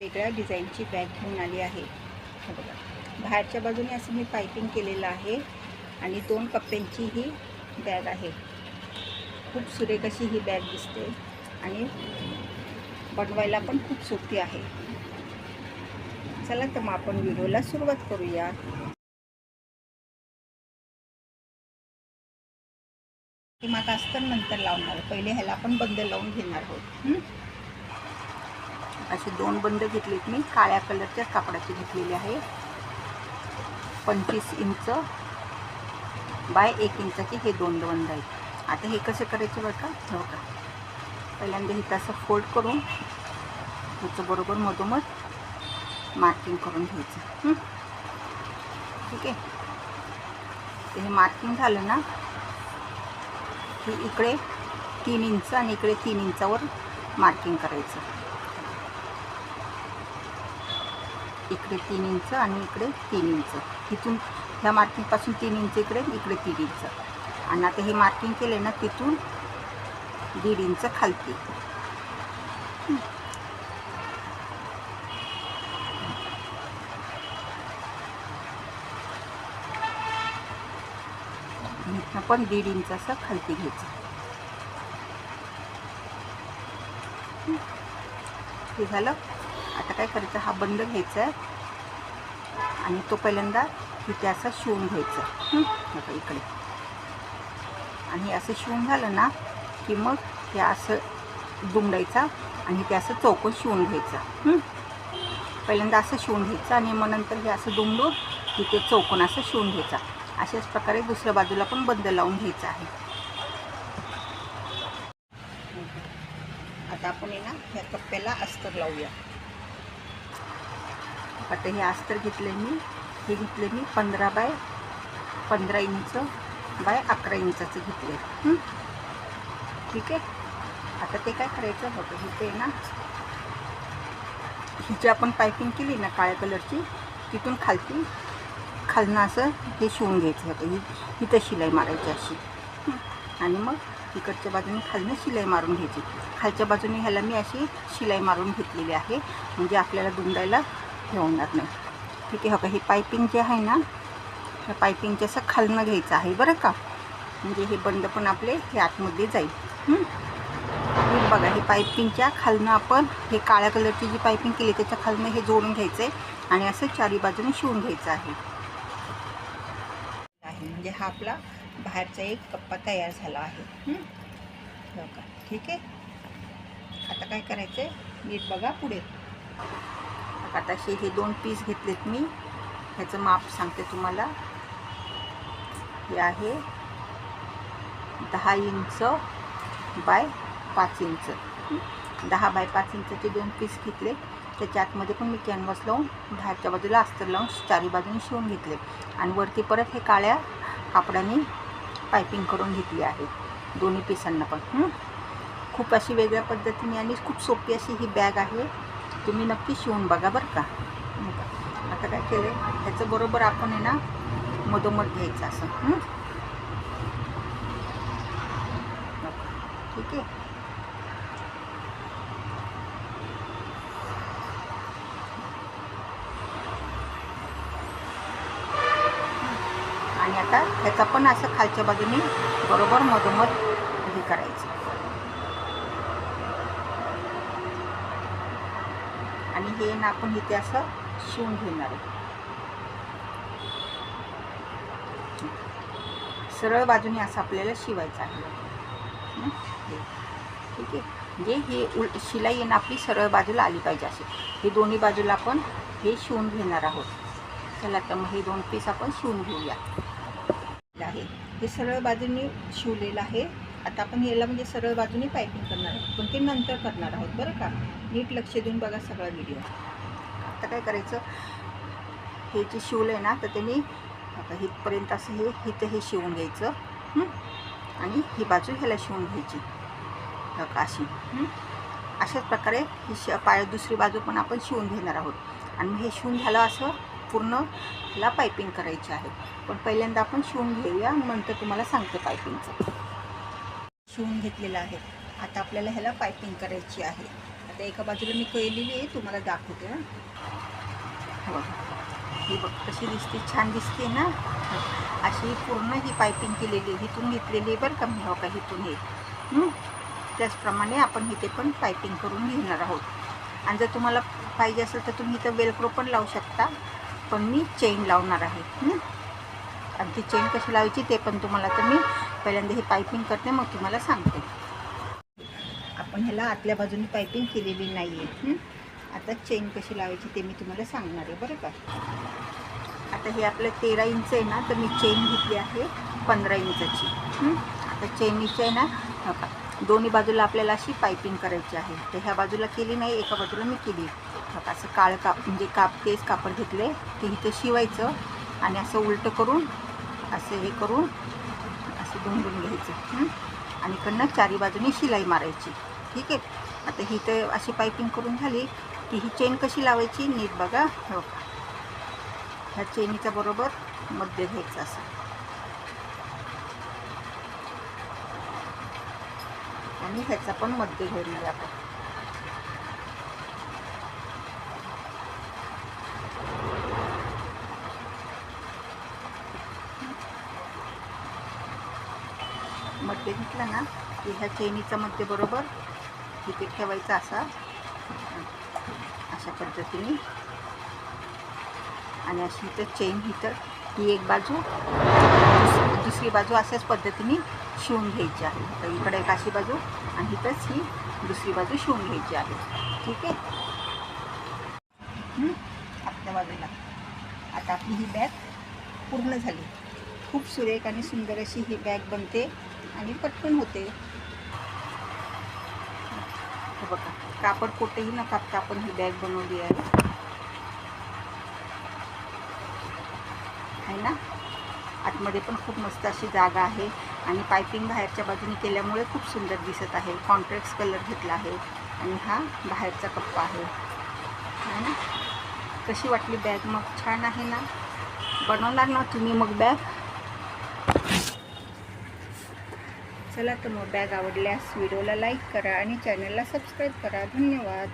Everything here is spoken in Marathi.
वेगळ्या डिझाईनची बॅग घेऊन आली आहे. हे बघा, बाहेरच्या बाजूने असं मी पायपिंग केलेलं आहे आणि 2 कप्प्यांची ही बॅग आहे. खूप सुरेख अशी ही बॅग दिसते आणि बनवायला पण खूप सोपी आहे. चला तर मग आपण व्हिडिओला सुरुवात करूया. हे मग अस्तर नंतर लावणार, पहिले ह्याला आपण बंद लावून घेणार आहोत. असे 2 बंद घेतलेत मी, काळ्या कलरच्या कापडाचे घेतलेले आहे. 25 इंच बाय 1 इंचाचे हे 2 बंद आहेत. आता हे कसं करायचं बरं का, हे बघा, पहिल्यांदा हे तसं फोल्ड करून ह्याचं बरोबर मधोमध मार्किंग करून घ्यायचं. ठीक आहे. हे मार्किंग झालं ना की इकडे 3 इंच आणि इकडे 3 इंचावर मार्किंग करायचं. इकडे 3 इंच आणि इकडे 3 इंच. तिथून ह्या मार्किंगपासून 3 इंच इकडे 3 इंच. आणि आता हे मार्किंग केले ना तिथून 1.5 इंच खालती. इथनं पण 1.5 इंच असं खालती घ्यायचं. हे झालं. आता काय करायचं, हा बंद घ्यायचा आहे आणि तो पहिल्यांदा इथे असं शिवून घ्यायचं. आता इकडे आणि असं शिवून झालं ना की मग हे असं दुमडायचा आणि ते असं चौकोन शिवून घ्यायचं. पहिल्यांदा असं शिवून घ्यायचं आणि मग नंतर हे असं दुमडून इथे चौकोन असं शिवून घ्यायचा. अशाच प्रकारे दुसऱ्या बाजूला पण बंद लावून घ्यायचं आहे. आता आपण आहे ना ह्या कप्प्याला अस्तर लावूया. आता हे अस्तर घेतले मी, हे घेतले मी 15 बाय 15 इंच बाय 11 इंचाचं घेतले. ठीक आहे. आता ते काय करायचं होतं, हे ते ना ही जी आपण पायपिंग केली ना काळ्या कलरची, तिथून खालनं असं हे शिवून घ्यायचं होतं. इथं शिलाई मारायची अशी आणि मग इकडच्या बाजूने खालनं शिलाई मारून घ्यायची. खालच्या बाजूने ह्याला मी अशी शिलाई मारून घेतलेली आहे, म्हणजे आपल्याला दुमडायला हे होणार नाही. ठीक आहे. हो का, हे पायपिंग जे आहे ना, ह्या पायपिंगचं असं खालनं घ्यायचं आहे बरं का, म्हणजे हे बंद पण आपले हे आतमध्ये जाईल. हे बघा, हे पायपिंगच्या खालनं आपण हे काळ्या कलरची जी पायपिंग केली त्याच्या खालनं हे जोडून घ्यायचं आहे आणि असं चारी बाजूने शिवून घ्यायचं आहे. म्हणजे हा आपला बाहेरचा एक कप्पा तयार झाला आहे. हो का. ठीक आहे. आता काय करायचं आहे, नीट बघा पुढे. आता हे 2 पीस घेतलेत मी, ह्याचं माप सांगते तुम्हाला. हे आहे 10 इंच बाय 5 इंच. 10 बाय 5 इंचचे 2 पीस घेतले. त्याच्या आतमध्ये पण मी कॅनव्हास लावून बाहेरच्या बाजूला अस्तर लावून चारी बाजूने शिवून घेतले आणि वरती परत हे काळ्या कापडाने पायपिंग करून घेतली आहे दोन्ही पिसांना पण. खूप अशी वेगळ्या पद्धतीने आणि खूप सोपी अशी ही बॅग आहे. तुम्ही नक्की शिवून बघा बरं का. आता काय केलं, ह्याचं बरोबर आपण आहे ना मधोमध घ्यायचं असं. ठीक आहे. आणि आता ह्याचा पण असं खालच्या बाजूने बरोबर मधोमध हे करायचं आणि हे ना आपण इथे असं शिवून घेणार आहे. सरळ बाजूने असं आपल्याला शिवायचं आहे. ठीक आहे. म्हणजे हे शिलाई आहे ना आपली सरळ बाजूला आली पाहिजे अशी. हे दोन्ही बाजूला आपण हे शिवून घेणार आहोत. चला तर मग हे 2 पीस आपण शिवून घेऊया. हे सरळ बाजूने शिवलेलं आहे. आता आपण याला म्हणजे सरळ बाजूने पायपिंग करणार आहोत, पण ते नंतर करणार आहोत बरं का. नीट लक्ष देऊन बघा सगळा व्हिडिओ. आता काय करायचं, हे जे शिवलं आहे ना तर त्यांनी आता इथपर्यंत असं हे इथं हे शिवून घ्यायचं आणि ही बाजू ह्याला शिवून घ्यायची अशी. अशाच प्रकारे ही दुसरी बाजू पण आपण शिवून घेणार आहोत. आणि हे शिवून झालं असं पूर्ण ह्याला पायपिंग करायची आहे. पण पहिल्यांदा आपण शिवून घेऊया, नंतर तुम्हाला सांगते पायपिंगचं. शिवून घेतलेलं आहे. आता आपल्याला ह्याला पायपिंग करायची आहे. आता एका बाजूला मी केलेली आहे, तुम्हाला दाखवते ना. हो, ही बघ कशी दिसते, छान दिसते ना. अशी पूर्ण ही पायपिंग केलेली आहे, इथून घेतलेली आहे बरं का मी. हो का, इथून हे त्याचप्रमाणे आपण इथे पण पायपिंग करून घेणार आहोत. आणि जर तुम्हाला पाहिजे असेल तर तुम्ही इथं वेलक्रो पण लावू शकता, पण मी चेन लावणार आहे. आणि ती चेन कशी लावायची ते पण तुम्हाला, तर मी पहिल्यांदा हे पायपिंग करते मग तुम्हाला सांगते. आपण ह्याला आतल्या बाजूने पायपिंग केलेली नाही आहे. आता चेन कशी लावायची ते मी तुम्हाला सांगणार आहे बरं का. आता हे आपलं 13 इंच आहे ना, तर मी चेन घेतली आहे 15 इंचाची. आता चेनीची आहे ना, का दोन्ही बाजूला आपल्याला अशी पायपिंग करायची आहे. तर ह्या बाजूला केली नाही, एका बाजूला मी केली. असं काळं म्हणजे तेच कापड घेतले, ते इथं शिवायचं आणि असं उलटं करून असं हे करून असं गुंडून घ्यायचं. आणि इकडनं चारी बाजूनी शिलाई मारायची. ठीक आहे. आता ही तर अशी पायपिंग करून झाली की ही चेन कशी लावायची नीट बघा. हो, ह्या चेनीच्या बरोबर मध्य घ्यायचं असं. आणि ह्याचा पण मध्य घेऊया आपण. मध्य घेतला ना की ह्या चेनीचा मध्य बरोबर इथे ठेवायचा अशा पद्धतीने. आणि अशी इथं चेन इथं ही एक बाजू, दुसरी बाजू अशाच पद्धतीने शिवून घ्यायची आहे. तर इकडे एक अशी बाजू आणि इथंच ही दुसरी बाजू शिवून घ्यायची आहे. ठीक आहे. आपल्या बाजूला आता आपली ही बॅग पूर्ण झाली. खूप सुरेख आणि सुंदर अशी ही बॅग बनते आणि पटकन होते. हे बघा, कापड कुठेही न कापता आपण ही बॅग बनवली आहे ना. आतमध्ये पण खूप मस्त अशी जागा आहे आणि पायपिंग बाहेरच्या बाजूने केल्यामुळे खूप सुंदर दिसत आहे. कॉन्ट्रास्ट कलर घेतला आहे आणि हा बाहेरचा कप्पा आहे ना. कशी वाटली बॅग मग? छान आहे ना. बनवणार ना तुम्ही मग बॅग? चला तर मग बॅग आवडल्यास व्हिडिओला लाईक करा आणि चॅनलला सबस्क्राईब करा. धन्यवाद.